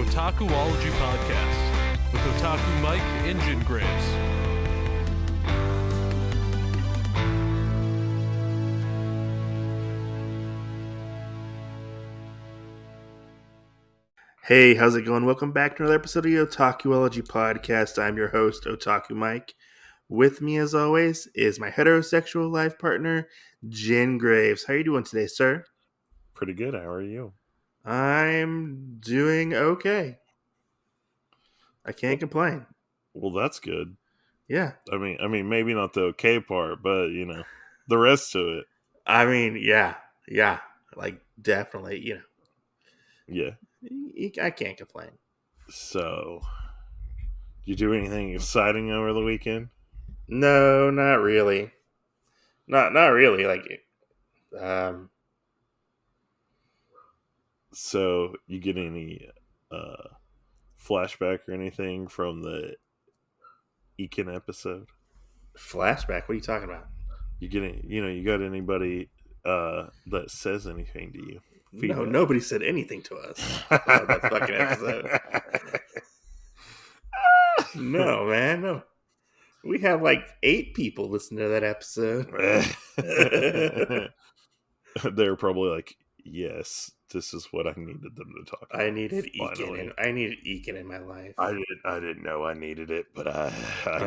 Otakuology podcast with Otaku Mike and Jin Graves. Hey, how's it going? Welcome back to another episode of the Otakuology podcast. I'm your host, Otaku Mike. With me, as always, is my heterosexual life partner, Jin Graves. How are you doing today, sir? Pretty good. How are you? I'm doing okay. I can't complain. Well, that's good. Yeah. I mean, maybe not the okay part, but the rest of it. Yeah. Like, definitely, Yeah. I can't complain. So, you do anything exciting over the weekend? No, not really. Not really. So, you get any flashback or anything from the Ekin episode? Flashback? What are you talking about? You got anybody that says anything to you? No, Feedback. nobody said anything to us about that fucking episode. No, man, no. We had like 8 people listen to that episode. They're probably like, yes, this is what I needed them to talk about. I needed Ekin in my life. I didn't know I needed it, but I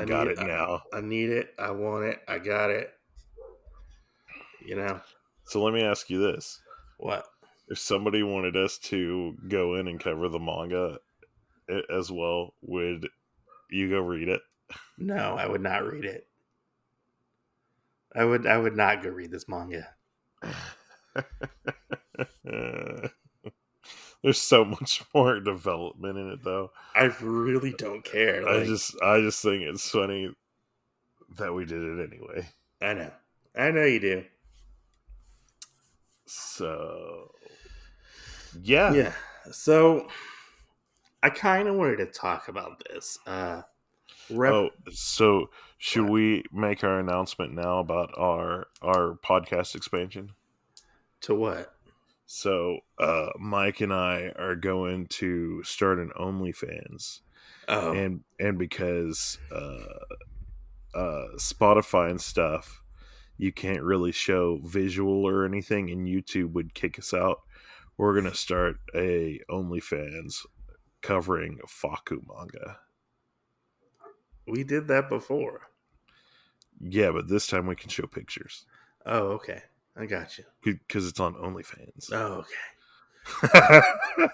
got it now. I need it. I want it. I got it. So let me ask you this. What? If somebody wanted us to go in and cover the manga as well, would you go read it? No, I would not read it. I would not go read this manga. There's so much more development in it, though. I really don't care. I just think it's funny that we did it anyway. I know you do. So, yeah. Yeah. So, I kind of wanted to talk about this. So should we make our announcement now about our podcast expansion? To what? So, Mike and I are going to start an OnlyFans. Oh. And because Spotify and stuff, you can't really show visual or anything, and YouTube would kick us out. We're going to start a OnlyFans covering Faku manga. We did that before. Yeah, but this time we can show pictures. Oh, okay. I got you. Because it's on OnlyFans. Oh, okay.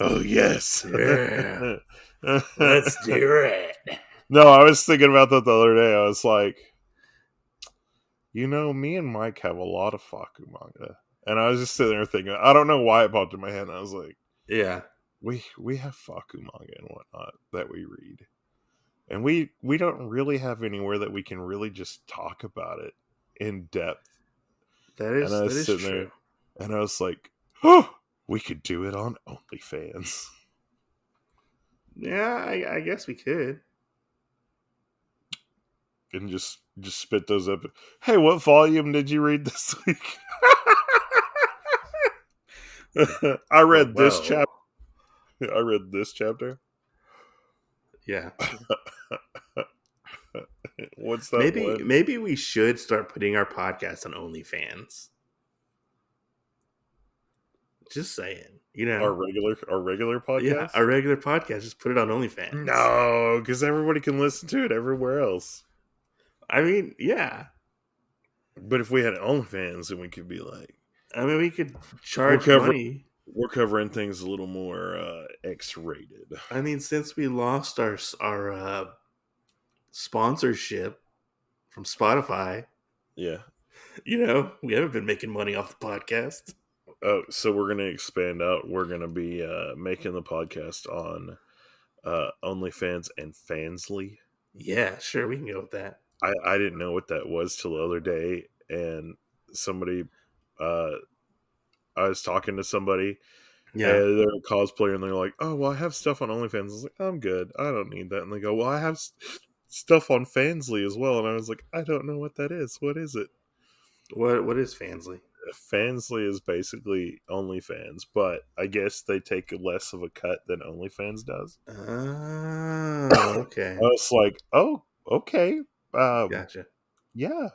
Oh, yes. Yeah. Let's do it. No, I was thinking about that the other day. I was like, me and Mike have a lot of Faku manga. And I was just sitting there thinking, I don't know why it popped in my head. And I was like, yeah, we have Faku manga and whatnot that we read. And we don't really have anywhere that we can really just talk about it in depth. That is true. There, and I was like, oh, we could do it on OnlyFans. Yeah, I guess we could. And just spit those up. Hey, what volume did you read this week? I read this chapter. I read this chapter. Yeah. What's that? Maybe we should start putting our podcast on OnlyFans. Just saying, our regular podcast. Yeah, our regular podcast. Just put it on OnlyFans. No, because everybody can listen to it everywhere else. I mean, yeah. But if we had OnlyFans, then we could be like, we could charge money. We're covering things a little more X-rated. I mean, since we lost our sponsorship from Spotify, yeah, we haven't been making money off the podcast. Oh, so we're gonna expand out. We're gonna be making the podcast on OnlyFans and Fansly. Yeah, sure, we can go with that. I didn't know what that was till the other day, and somebody, I was talking to somebody. Yeah, and they're a cosplayer, and they're like, "Oh, well, I have stuff on OnlyFans." I was like, "I'm good. I don't need that." And they go, "Well, I have stuff on Fansly as well." And I was like, "I don't know what that is. What is it?" What is Fansly? Fansly is basically OnlyFans, but I guess they take less of a cut than OnlyFans does. Oh, okay. I was like, oh, okay. Gotcha. Yeah.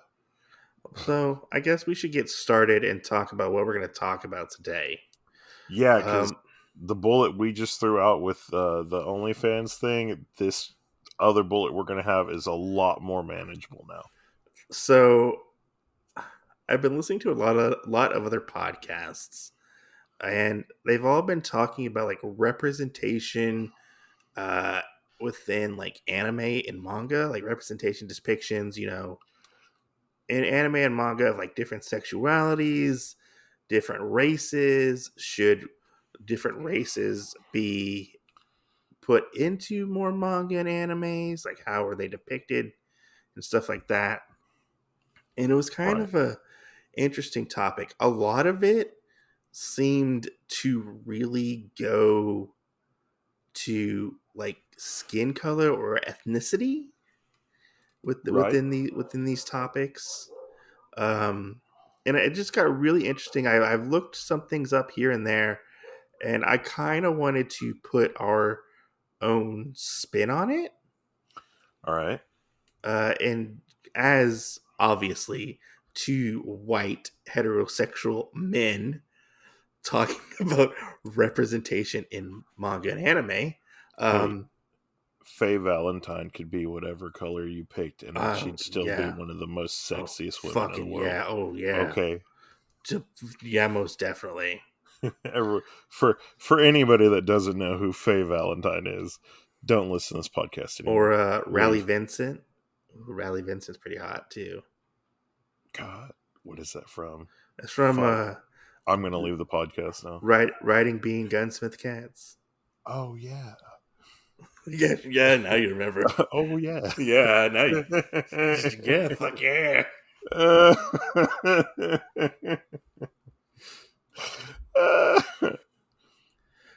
So I guess we should get started and talk about what we're going to talk about today. Yeah, because the bullet we just threw out with the OnlyFans thing, this other bullet we're going to have is a lot more manageable now. So I've been listening to a lot of other podcasts, and they've all been talking about like representation within like anime and manga, like representation depictions, in anime and manga of like different sexualities, different races. Should different races be put into more manga and animes? Like, how are they depicted and stuff like that? And it was kind Right. of a interesting topic. A lot of it seemed to really go to like skin color or ethnicity Right. within these topics. Um, and it just got really interesting. I've looked some things up here and there, and I kind of wanted to put our own spin on it. All right. And as obviously two white heterosexual men talking about representation in manga and anime. Hey, Faye Valentine could be whatever color you picked, and she'd still be Yeah. one of the most Oh, sexiest women in the fucking world. yeah. Oh, yeah. Okay. Yeah, most definitely. For anybody that doesn't know who Faye Valentine is, don't listen to this podcast anymore. Or Raleigh Leave. Vincent. Raleigh Vincent's pretty hot, too. God, what is that from? That's from Fuck. I'm gonna leave the podcast now. Riding Bean Gunsmith Cats. Oh yeah. Yeah, now you remember. Oh yeah. Yeah, now you. Yeah, fuck yeah.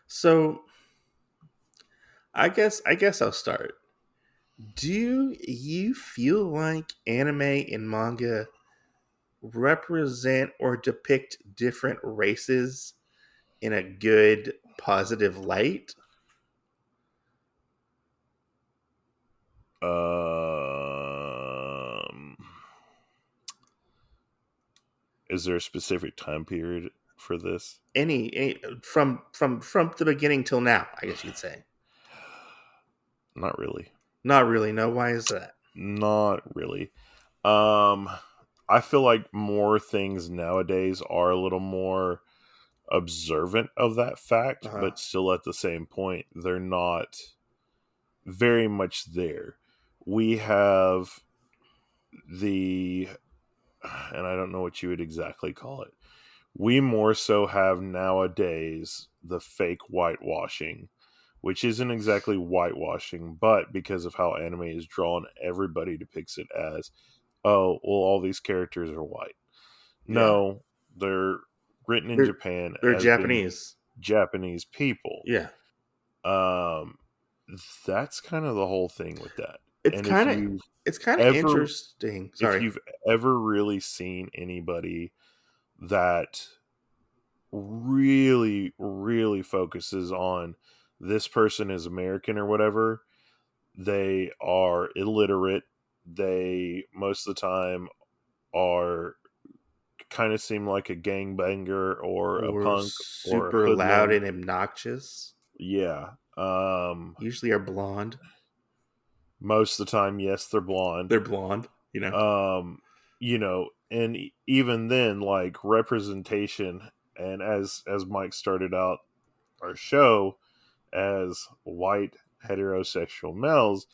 So, I guess I'll start. Do you feel like anime and manga represent or depict different races in a good, positive light? Is there a specific time period for this? Any from the beginning till now, I guess you could say. Not really. Not really. No. Why is that? Not really. I feel like more things nowadays are a little more observant of that fact, but still at the same point, they're not very much there. We have and I don't know what you would exactly call it. We more so have nowadays the fake whitewashing, which isn't exactly whitewashing, but because of how anime is drawn, everybody depicts it as, oh, well, all these characters are white. No, they're written in Japan They're as Japanese. being Japanese people. Yeah. That's kind of the whole thing with that. It's kind of interesting. Sorry. If you've ever really seen anybody that really, really focuses on this person is American or whatever, they are illiterate. They most of the time are kind of seem like a gangbanger or a punk or a super hoodlum. loud and obnoxious. Yeah. Usually are blonde. Most of the time, yes, they're blonde. They're blonde, And even then, like representation, and as Mike started out our show as white heterosexual males,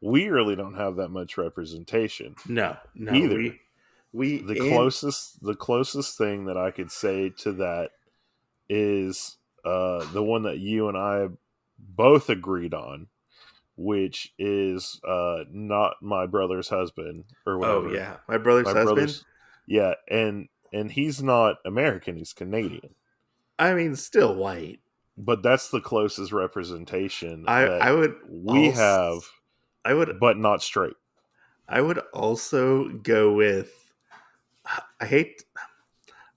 we really don't have that much representation. No, either. The closest thing that I could say to that is the one that you and I both agreed on, which is not my brother's husband or whatever. Oh yeah, my brother's husband. Yeah, and he's not American; he's Canadian. I mean, still white. But that's the closest representation I would have. But not straight. I would also go with.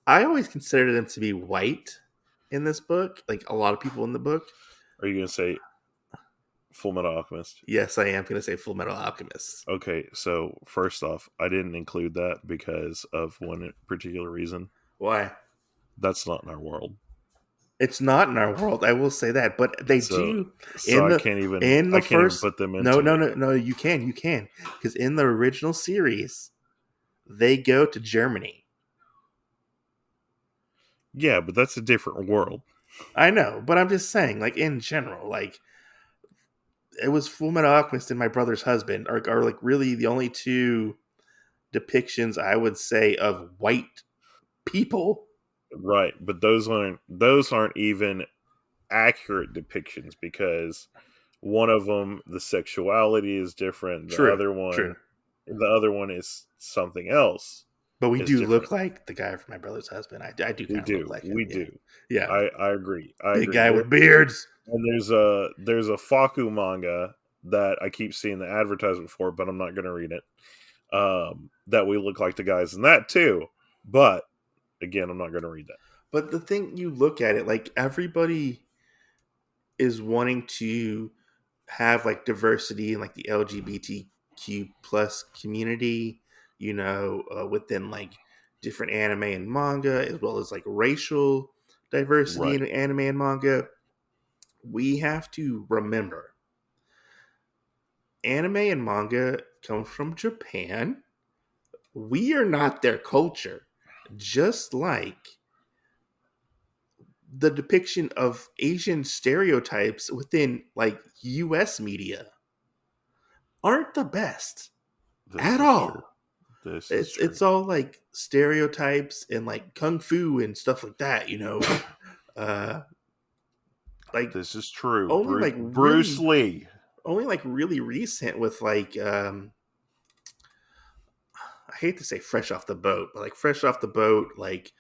I always considered them to be white in this book. Like a lot of people in the book. Are you going to say Full Metal Alchemist? Yes, I am going to say Full Metal Alchemist. Okay, so first off, I didn't include that because of one particular reason. Why? That's not in our world. It's not in our world. I will say that, but they do. So I can't even put them into No. You can, because in the original series, they go to Germany. Yeah, but that's a different world. I know, but I'm just saying, like in general, like it was Full Metal Alchemist and My Brother's Husband are like really the only two depictions I would say of white people. Right, but those aren't even accurate depictions because one of them, the sexuality is different. The other one is something else. But we do look like the guy from My Brother's Husband. I do kind of look like him. We do. Yeah. I agree. Big guy with beards. And there's a Faku manga that I keep seeing the advertisement for, but I'm not going to read it. That we look like the guys in that too. But again, I'm not going to read that. But the thing, you look at it, like everybody is wanting to have like diversity in like the LGBTQ plus community, you know, within like different anime and manga, as well as like racial diversity in anime and manga. We have to remember anime and manga come from Japan. We are not their culture. Just like the depiction of Asian stereotypes within like US media aren't the best at all. It's all like stereotypes and like kung fu and stuff like that, you know. Like this is true. Only Bruce Lee. Only like really recent with like I hate to say Fresh Off the Boat, but like Fresh Off the Boat, like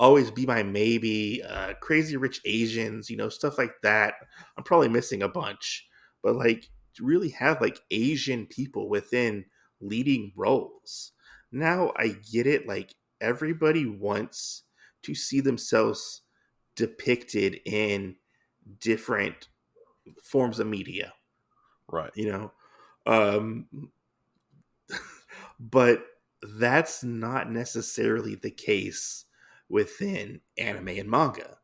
Always Be My Maybe, Crazy Rich Asians, you know, stuff like that. I'm probably missing a bunch, but like to really have like Asian people within leading roles. Now I get it. Like everybody wants to see themselves depicted in different forms of media. Right. You know, but that's not necessarily the case within anime and manga.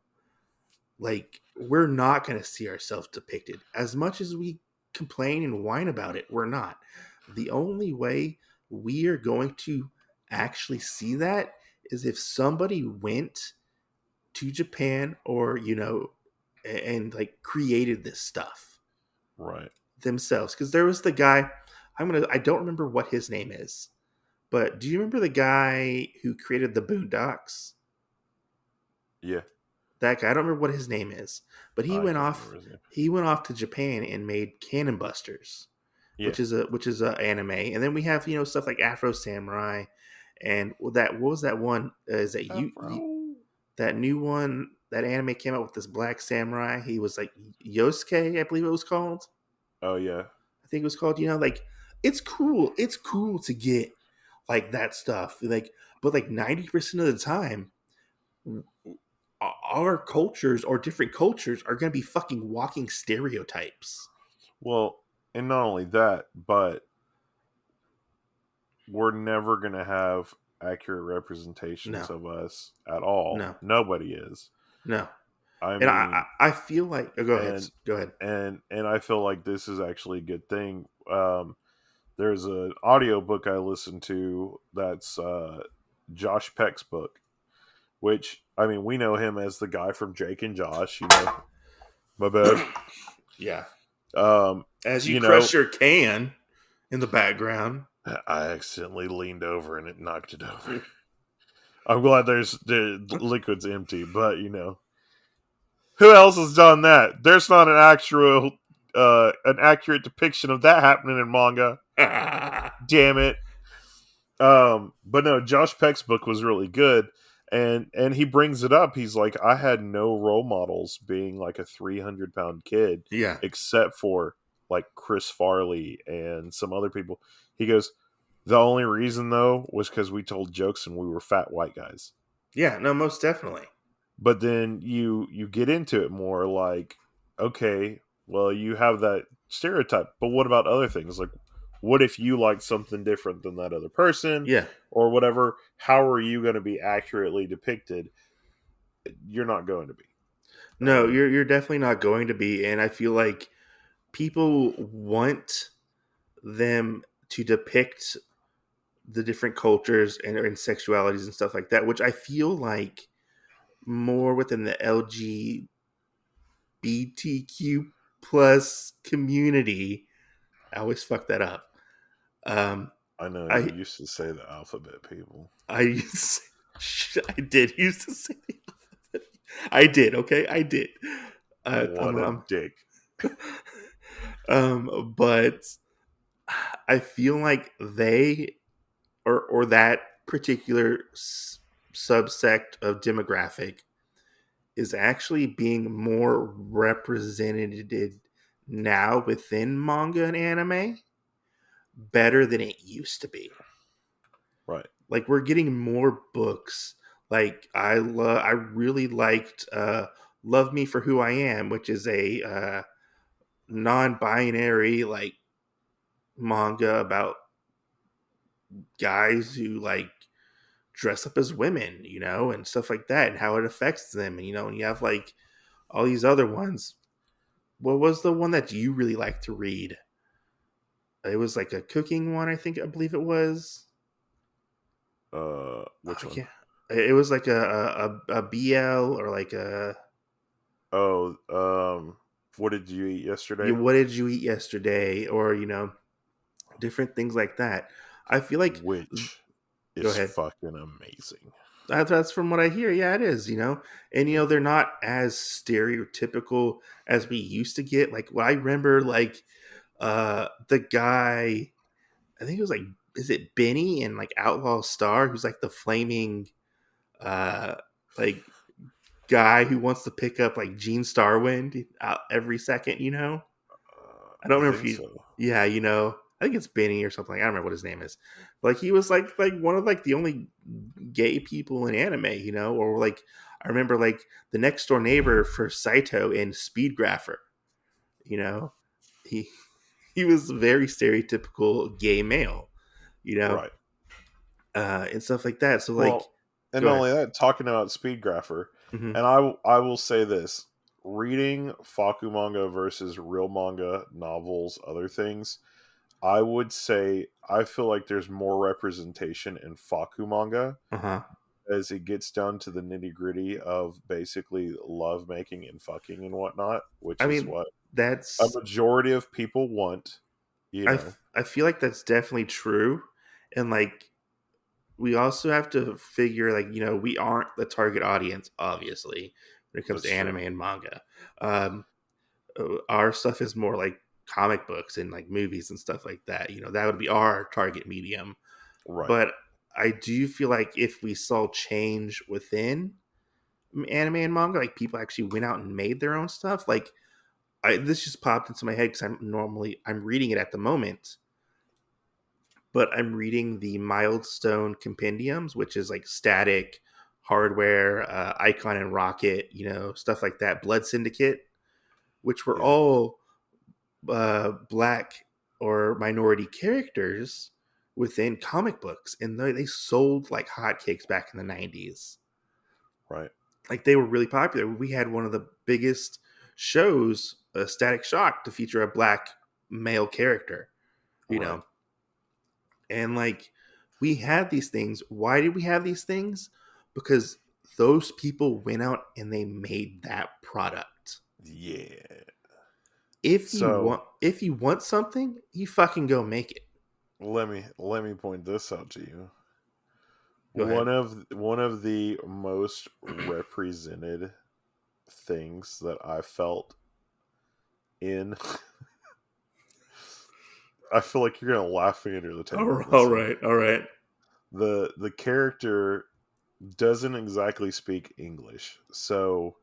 Like, we're not going to see ourselves depicted. As much as we complain and whine about it, we're not. The only way we are going to actually see that is if somebody went to Japan or, you know, and like created this stuff. Right. Themselves. Because there was the guy, I don't remember what his name is, but do you remember the guy who created the Boondocks? Yeah. That guy, I don't remember what his name is, but he went off to Japan and made Cannon Busters, which is a anime. And then we have, you know, stuff like Afro Samurai and what was that one? Is that that new one, that anime came out with this black samurai? He was like Yosuke, I believe it was called. Oh yeah. I think it was called, you know, like it's cool. It's cool to get like that stuff. Like, but like 90% of the time, our cultures or different cultures are going to be fucking walking stereotypes. Well, and not only that, but we're never going to have accurate representations of us at all. No. Nobody is. No. I feel like go ahead. And I feel like this is actually a good thing. There's an audiobook I listened to that's Josh Peck's book, which, I mean, we know him as the guy from Jake and Josh, you know. My bad. Yeah. As you crush your can in the background. I accidentally leaned over and it knocked it over. I'm glad the liquid's empty, but, you know. Who else has done that? There's not an accurate depiction of that happening in manga. Damn it. But no, Josh Peck's book was really good. And he brings it up. He's like, I had no role models being like a 300-pound kid. Yeah. Except for like Chris Farley and some other people. He goes, the only reason though was because we told jokes and we were fat white guys. Yeah, no, most definitely. But then you get into it more, like, okay, well, you have that stereotype, but what about other things? Like, what if you like something different than that other person Yeah. or whatever? How are you going to be accurately depicted? You're not going to be. No, you're definitely not going to be, and I feel like people want them to depict the different cultures and sexualities and stuff like that, which I feel like more within the LGBTQ plus community. I always fuck that up. Um, I know you I used to say the alphabet people. I used I did used to say I did. Okay, I did. What a I'm dick. but I feel like they or that particular subsect of demographic is actually being more represented now within manga and anime better than it used to be. Right. Like we're getting more books. Like I really liked Love Me for Who I Am, which is a non-binary like manga about guys who like dress up as women, and stuff like that, and how it affects them. And you have like all these other ones. What was the one that you really like to read? It was like a cooking one, I believe it was. Which Oh one? yeah, it was like a BL or like a Oh, what did you eat yesterday? what did you eat yesterday, or different things like that. I feel like Which go is ahead. fucking amazing. That's from what I hear. Yeah, it is. And they're not as stereotypical as we used to get. Like what I remember, like the guy, I think it was like, is it Benny in like Outlaw Star, who's like the flaming uh like guy who wants to pick up like Gene Starwind out every second. I don't I remember if think you, so. yeah, I think it's Benny or something. I don't remember what his name is. Like he was like one of like the only gay people in anime, or like I remember like the next door neighbor for Saito in Speedgrapher, you know, he he was very stereotypical gay male, you know, Right. and stuff like that. So like, Well, and go not ahead. only that, talking about Speedgrapher, Hmm. and I will say this: reading Faku manga versus real manga, novels, other things, I would say I feel like there's more representation in Faku manga Uh huh. as it gets down to the nitty gritty of basically love making and fucking and whatnot, which I is mean, what a that's majority of people want. You know, I feel like that's definitely true, and like we also have to figure like we aren't the target audience obviously when it comes that's to true. anime and manga. um our stuff is more like comic books and like movies and stuff like that. That would be our target medium. Right. But I do feel like if we saw change within anime and manga, like people actually went out and made their own stuff, like this just popped into my head because I'm reading it at the moment, but I'm reading the Milestone Compendiums, which is like Static, Hardware, Icon and Rocket, stuff like that. Blood Syndicate, which were Yeah. all black or minority characters within comic books, and they sold like hotcakes back in the 90s. Right. Like they were really popular. We had one of the biggest shows, Static Shock, to feature a black male character. You Right. know, And like we had these things. Why did we have these things? Because those people went out and they made that product. Yeah. So If you want something, you fucking go make it. let me point this out to you. Go ahead. One of the most represented things that I felt in I feel like you're gonna laugh me under the table on All this one. right, all right. The character doesn't exactly speak English, so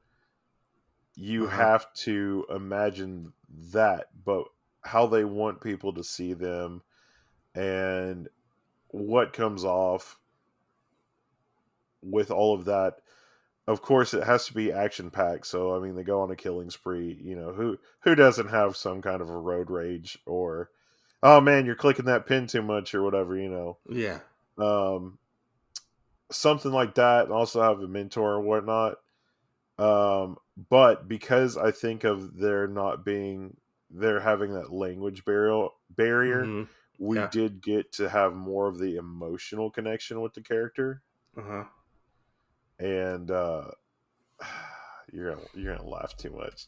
you Uh-huh. have to imagine that, but how they want people to see them and what comes off with all of that, of course, it has to be action packed. So I mean, they go on a killing spree. You know, who doesn't have some kind of a road rage, or oh man, you're clicking that pin too much or whatever. You know, Yeah. Something like that, and also have a mentor and whatnot. But because I think of there having that language barrier, Mm-hmm. we Yeah. did get to have more of the emotional connection with the character. Uh-huh. And you're gonna laugh too much.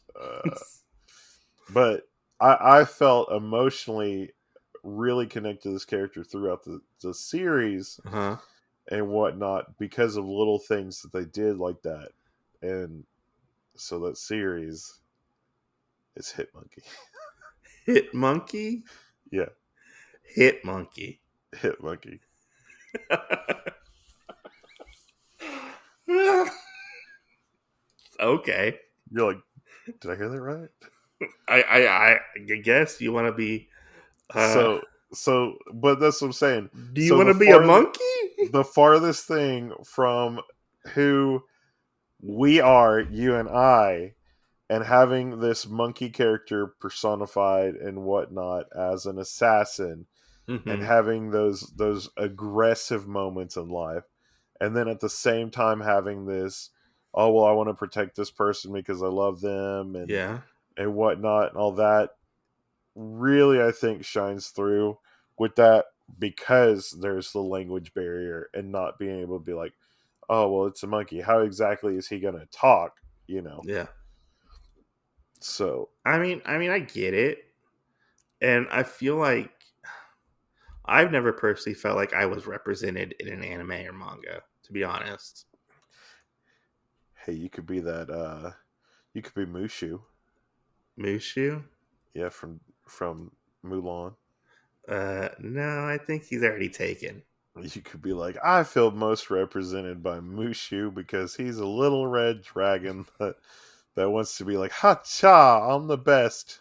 But I felt emotionally really connected to this character throughout the series Uh-huh. and whatnot because of little things that they did like that. And so that series is Hit Monkey. Hit Monkey? Yeah, Hit Monkey. Hit Monkey. Okay. You're like, did I hear that right? I guess you want to be So but that's what I'm saying. do you So want to be a monkey? the farthest thing from who we are, you and I, and having this monkey character personified and whatnot as an assassin, and Mm-hmm. having those aggressive moments in life, and then at the same time having this, oh well, I want to protect this person because I love them Yeah. and whatnot and all that, really I think shines through with that because there's the language barrier and not being able to be like, oh well, it's a monkey, how exactly is he gonna talk, you know? Yeah. So I get it. And I feel like I've never personally felt like I was represented in an anime or manga, to be honest. hey, you could be that you could be Mushu. Mushu? Yeah, from Mulan. No, I think he's already taken. You could be like, I feel most represented by Mushu because he's a little red dragon that wants to be like, ha cha, I'm the best.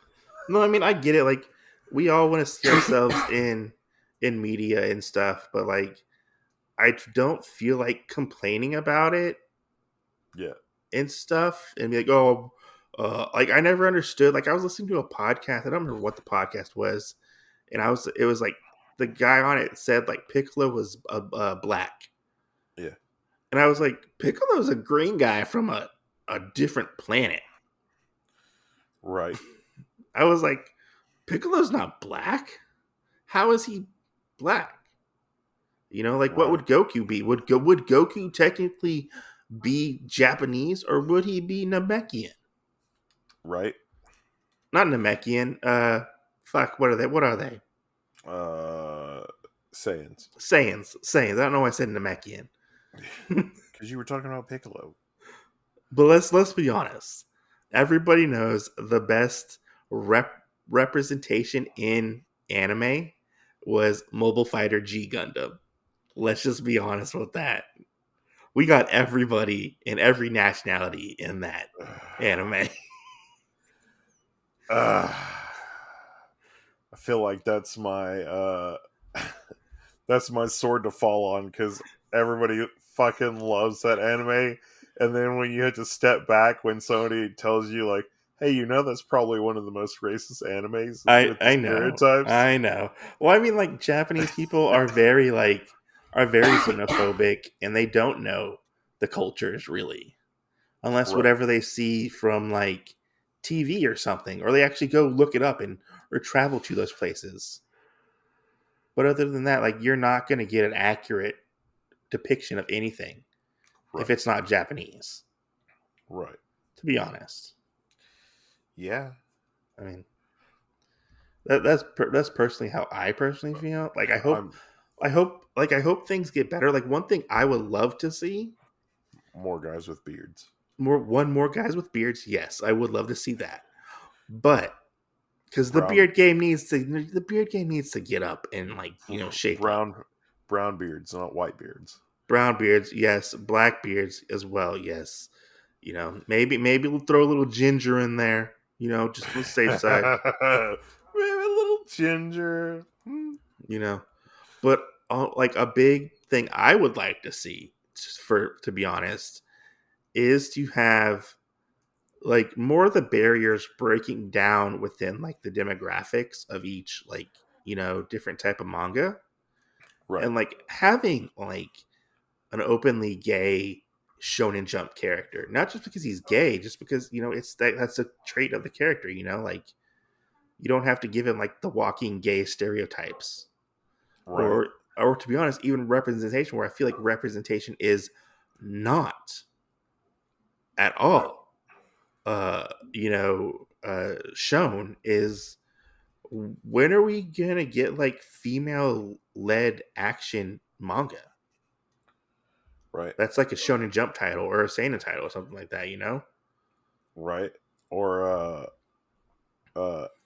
No, I get it. Like, we all want to see ourselves in media and stuff, but like, I don't feel like complaining about it Yeah. and stuff, and be like, oh, like I never understood. Like, I was listening to a podcast. I don't remember what the podcast was, and it was like the guy on it said like Piccolo was black, Yeah. and I was like, Piccolo's a green guy from a different planet. Right. I was like, Piccolo's not black. How is he black? You know, like what Right. would Goku be? Would Goku technically be Japanese or would he be Namekian? Right. Not Namekian. Fuck. What are they? What are they? Saiyans. Saiyans. I don't know why I said Namekian. Because you were talking about Piccolo. But let's be honest. Everybody knows the best representation in anime was Mobile Fighter G Gundam. Let's just be honest with that. We got everybody in every nationality in that anime. I feel like that's my that's my sword to fall on because everybody fucking loves that anime, and then when you have to step back when somebody tells you like, hey, you know that's probably one of the most racist animes with the I know. stereotypes. I know. Well, like Japanese people are very xenophobic and they don't know the cultures really. Unless Right. whatever they see from like TV or something, or they actually go look it up or travel to those places. But other than that, like you're not going to get an accurate depiction of anything if Right. it's not Japanese. Right. To be honest, Yeah. I mean that's personally how I personally feel. Like I hope things get better. Like one thing I would love to see more guys with beards. more guys with beards. Yes, I would love to see that. But because the Brown beard game needs to get up and like shape up. brown beards, not white beards. Brown beards, yes. Black beards as well, yes. Maybe we'll throw a little ginger in there. Just for the safe side. Maybe a little ginger. But like a big thing I would like to see to be honest, is to have like more of the barriers breaking down within like the demographics of each like different type of manga, Right. and like having like an openly gay Shonen Jump character, not just because he's gay, just because it's that's a trait of the character. Like you don't have to give him like the walking gay stereotypes, Right. or to be honest, even representation. Where I feel like representation is not at all, shown is when are we gonna get like female led action manga? Right. That's like a Shonen Jump title or a Seinen title or something like that, Right. Or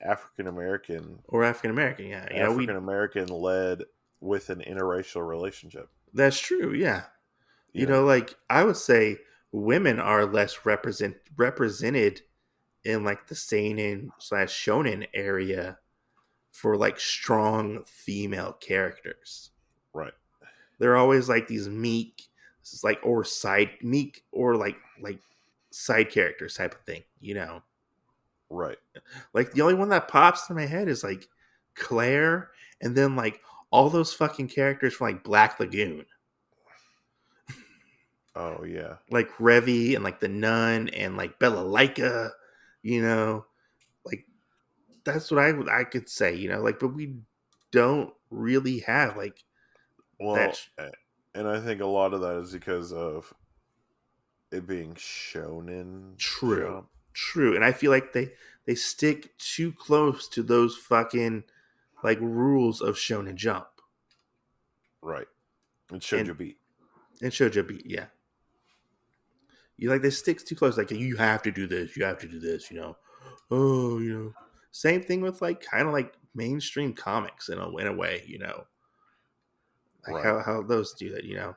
African American or African American. Yeah, African American led with an interracial relationship. that's true. Yeah, You know. like I would say women are less represented in like the Seinen / Shonen area for like strong female characters. Right. They're always like these meek, like or side meek or like side characters type of thing. Right. Like the only one that pops in my head is like Claire, and then like all those fucking characters from like Black Lagoon, Oh yeah. like Revi and like the Nun and like Bella Laika. Like that's what I could say. Like but we don't really have like that. Well, and I think a lot of that is because of it being Shonen True, Jump. true, and I feel like they stick too close to those fucking like rules of Shonen Jump Right. And and Shoujo Beat. Shoujo Beat. Yeah, they stick too close. Like you have to do this, you have to do this. Oh, same thing with like kind of like mainstream comics in a way. Like Right. how those do that.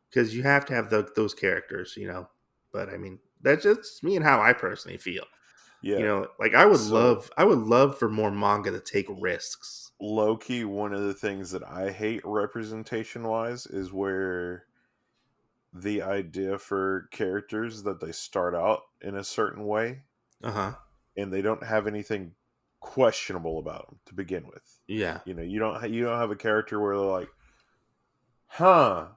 Because you have to have those characters. But I mean that's just me and how I personally feel. Yeah. Like I would So love for more manga to take risks. low key, one of the things that I hate representation wise is where the idea for characters that they start out in a certain way Uh-huh. and they don't have anything questionable about them to begin with. Yeah. You don't have a character where they're like, huh,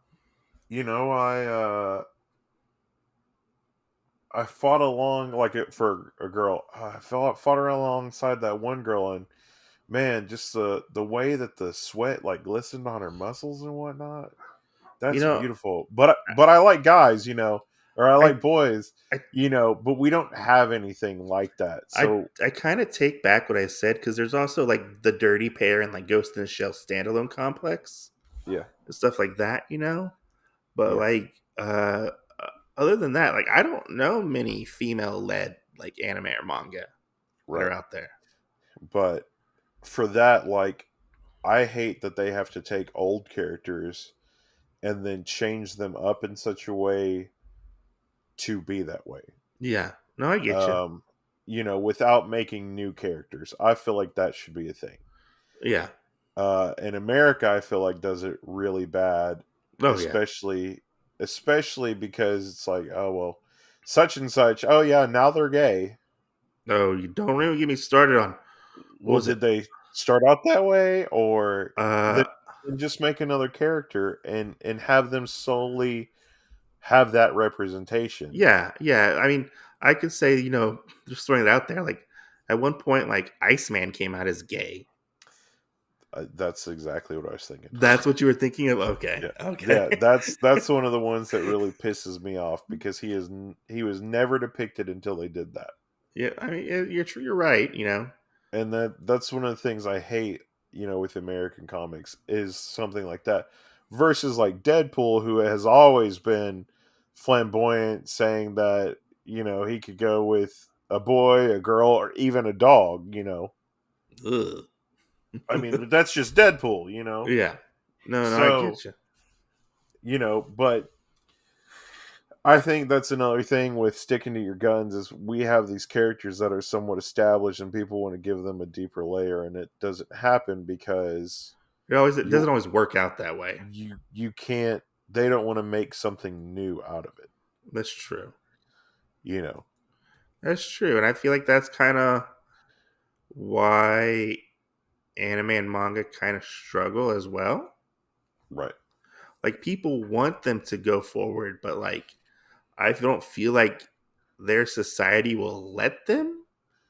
I fought along like it for a girl. I fought her alongside that one girl, and man, just the way that the sweat like glistened on her muscles and whatnot. That's beautiful. But I like guys, or I like boys, I but we don't have anything like that. So I kind of take back what I said because there's also like the Dirty Pair and like Ghost in the Shell standalone complex, yeah, and stuff like that, But yeah, like other than that, like I don't know many female led like anime or manga that are right. out there. But for that, like, I hate that they have to take old characters and then change them up in such a way to be that way. Yeah. No, I get you. Without making new characters. I feel like that should be a thing. Yeah. In America, I feel like does it really bad, Oh yeah. especially because it's like, oh well, such and such. Oh yeah, now they're gay. No, you don't really get me started on. Well, did they start out that way, or Uh, just make another character and have them solely have that representation? yeah, yeah. I mean, I could say, just throwing it out there, like at one point, like Iceman came out as gay. That's exactly what I was thinking. That's what you were thinking of? Okay. Yeah, Okay. yeah. That's one of the ones that really pisses me off because he was never depicted until they did that. Yeah, I mean, you're true. You're right. And that's one of the things I hate, with American comics is something like that. Versus like Deadpool, who has always been flamboyant, saying that, he could go with a boy, a girl, or even a dog, Ugh. I mean, that's just Deadpool, Yeah. No, I So, get you. But I think that's another thing with sticking to your guns is we have these characters that are somewhat established and people want to give them a deeper layer, and it doesn't happen because It doesn't always work out that way. you can't they don't want to make something new out of it. That's true. You know. That's true. And I feel like that's kind of why anime and manga kind of struggle as well. Right. Like, people want them to go forward, but like, I don't feel like their society will let them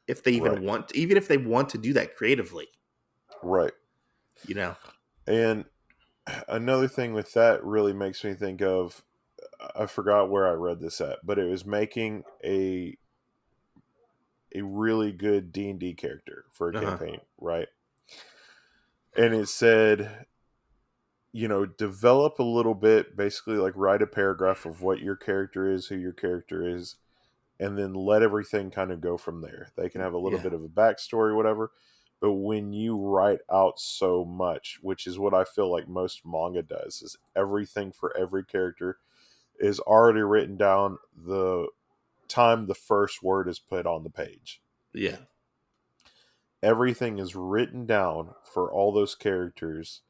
if they even want to, even if they want to do that creatively. Right. You know? And another thing with that really makes me think of, I forgot where I read this at, but it was making a really good D&D character for a campaign, right? And it said, you know, develop a little bit, basically like write a paragraph of what your character is, who your character is, and then let everything kind of go from there. They can have a little bit of a backstory, whatever. But when you write out so much, which is what I feel like most manga does, is everything for every character is already written down the time the first word is put on the page. Yeah. Everything is written down for all those characters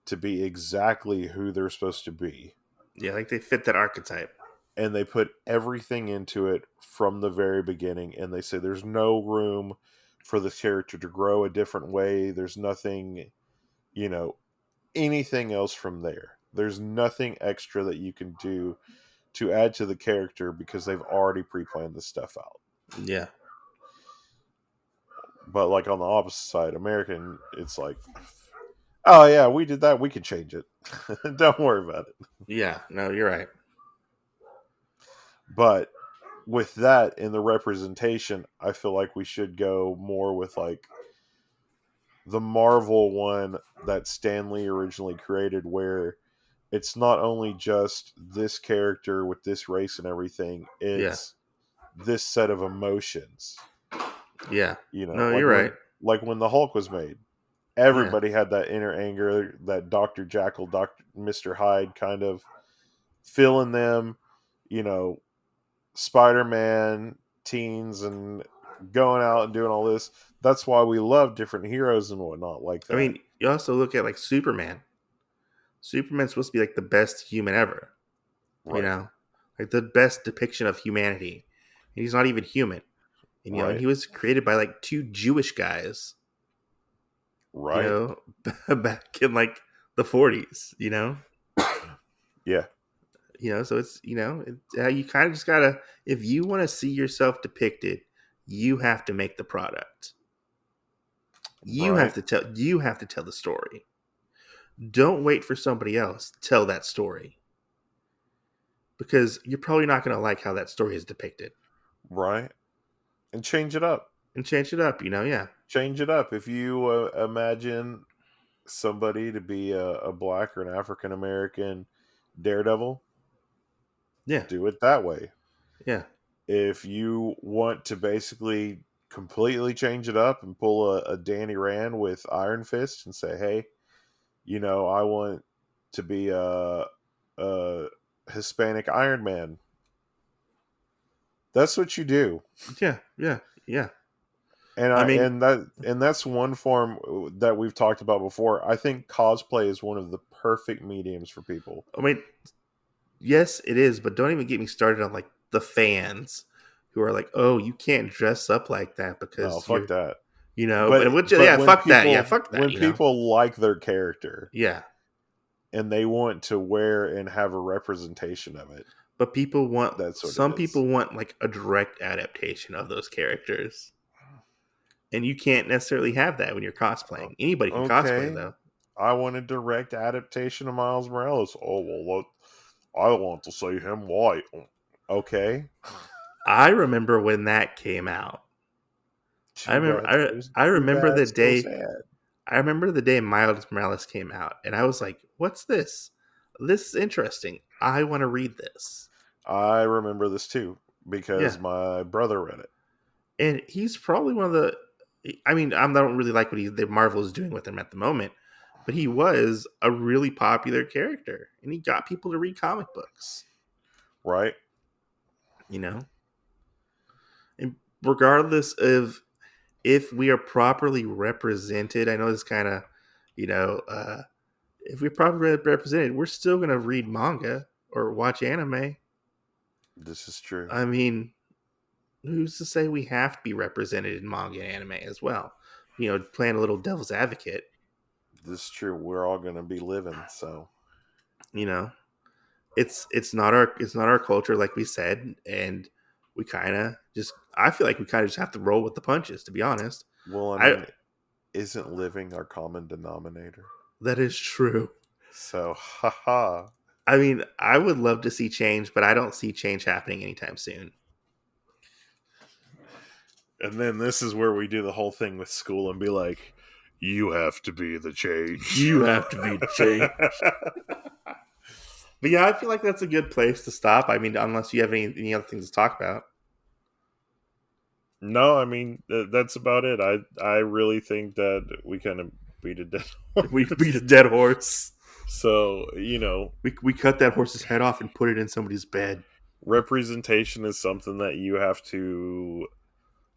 to be exactly who they're supposed to be. Yeah, like they fit that archetype. And they put everything into it from the very beginning, and they say there's no room for the character to grow a different way. There's nothing, you know, anything else from there. There's nothing extra that you can do to add to the character because they've already pre-planned this stuff out. Yeah. But like on the opposite side, American, it's like, oh yeah, we did that. We could change it. Don't worry about it. Yeah. No, you're right. But with that in the representation, I feel like we should go more with like the Marvel one that Stan Lee originally created, where it's not only just this character with this race and everything, it's this set of emotions. Yeah. You know, No, like you're right. Like when the Hulk was made, everybody had that inner anger, that Dr. Jekyll, Mr. Hyde kind of filling them, you know, Spider-Man, teens, and going out and doing all this. That's why we love different heroes and whatnot like that. I mean, you also look at like Superman. Superman's supposed to be like the best human ever. Right. You know? Like the best depiction of humanity. And he's not even human. And, you know, and he was created by like two Jewish guys. Right. You know, back in like the 40s, you know? Yeah. You know, so it's, you know, you kind of just gotta, if you want to see yourself depicted, you have to make the product. You have to tell the story. Don't wait for somebody else to tell that story, because you're probably not going to like how that story is depicted. Right. And change it up. You know, yeah. Change it up. If you imagine somebody to be a black or an African American Daredevil, Yeah. do it that way. Yeah. If you want to basically completely change it up and pull a Danny Rand with Iron Fist and say, hey, you know, I want to be a Hispanic Iron Man. That's what you do. Yeah. And that's one form that we've talked about before. I think cosplay is one of the perfect mediums for people. I mean, yes, it is, but don't even get me started on like the fans who are like, "Oh, you can't dress up like that because fuck that." You know, but fuck that. Yeah, fuck that. When people like their character, yeah, and they want to wear and have a representation of it, but people want some people want like a direct adaptation of those characters. And you can't necessarily have that when you're cosplaying. Anybody can cosplay, though. I want a direct adaptation of Miles Morales. Oh, well, look, I want to see him white. Okay. I remember when that came out. I remember the day. I remember the day Miles Morales came out, and I was like, "What's this? This is interesting. I want to read this." I remember this too because my brother read it, and he's probably one of the. I mean, I don't really like what the Marvel is doing with him at the moment, but he was a really popular character, and he got people to read comic books. Right. You know, and regardless of if we are properly represented, I know this kind of, you know, if we're properly represented, we're still going to read manga or watch anime. This is true. I mean, who's to say we have to be represented in manga and anime as well? Playing a little devil's advocate. This is true. We're all going to be living, so it's not our culture, like we said, and we kind of I feel like we kind of just have to roll with the punches, to be honest. Well, I mean, isn't living our common denominator? That is true. So, haha. I mean, I would love to see change, but I don't see change happening anytime soon. And then this is where we do the whole thing with school and be like, you have to be the change. You have to be the change. But yeah, I feel like that's a good place to stop. I mean, unless you have any other things to talk about. No, I mean, that's about it. I really think that we kind of beat a dead horse. We beat a dead horse. So, we cut that horse's head off and put it in somebody's bed. Representation is something that you have to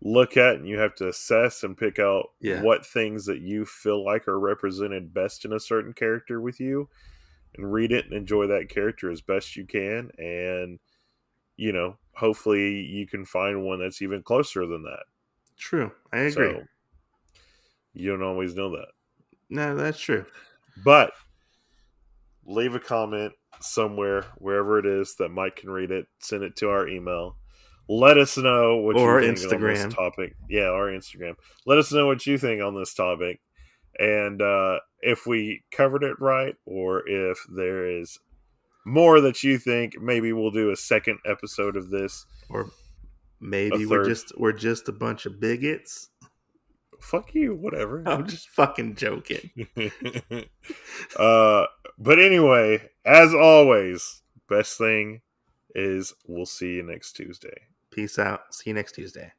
look at and you have to assess and pick out what things that you feel like are represented best in a certain character with you, and read it and enjoy that character as best you can. And, hopefully you can find one that's even closer than that. True. I agree. So, you don't always know that. No, that's true. But leave a comment somewhere, wherever it is that Mike can read it. Send it to our email. Let us know what you think Instagram. on this topic. Yeah, our Instagram. Let us know what you think on this topic. And if we covered it right, or if there is more that you think, maybe we'll do a second episode of this. Or maybe we're just a bunch of bigots. Fuck you, whatever. I'm just fucking joking. But anyway, as always, best thing is we'll see you next Tuesday. Peace out. See you next Tuesday.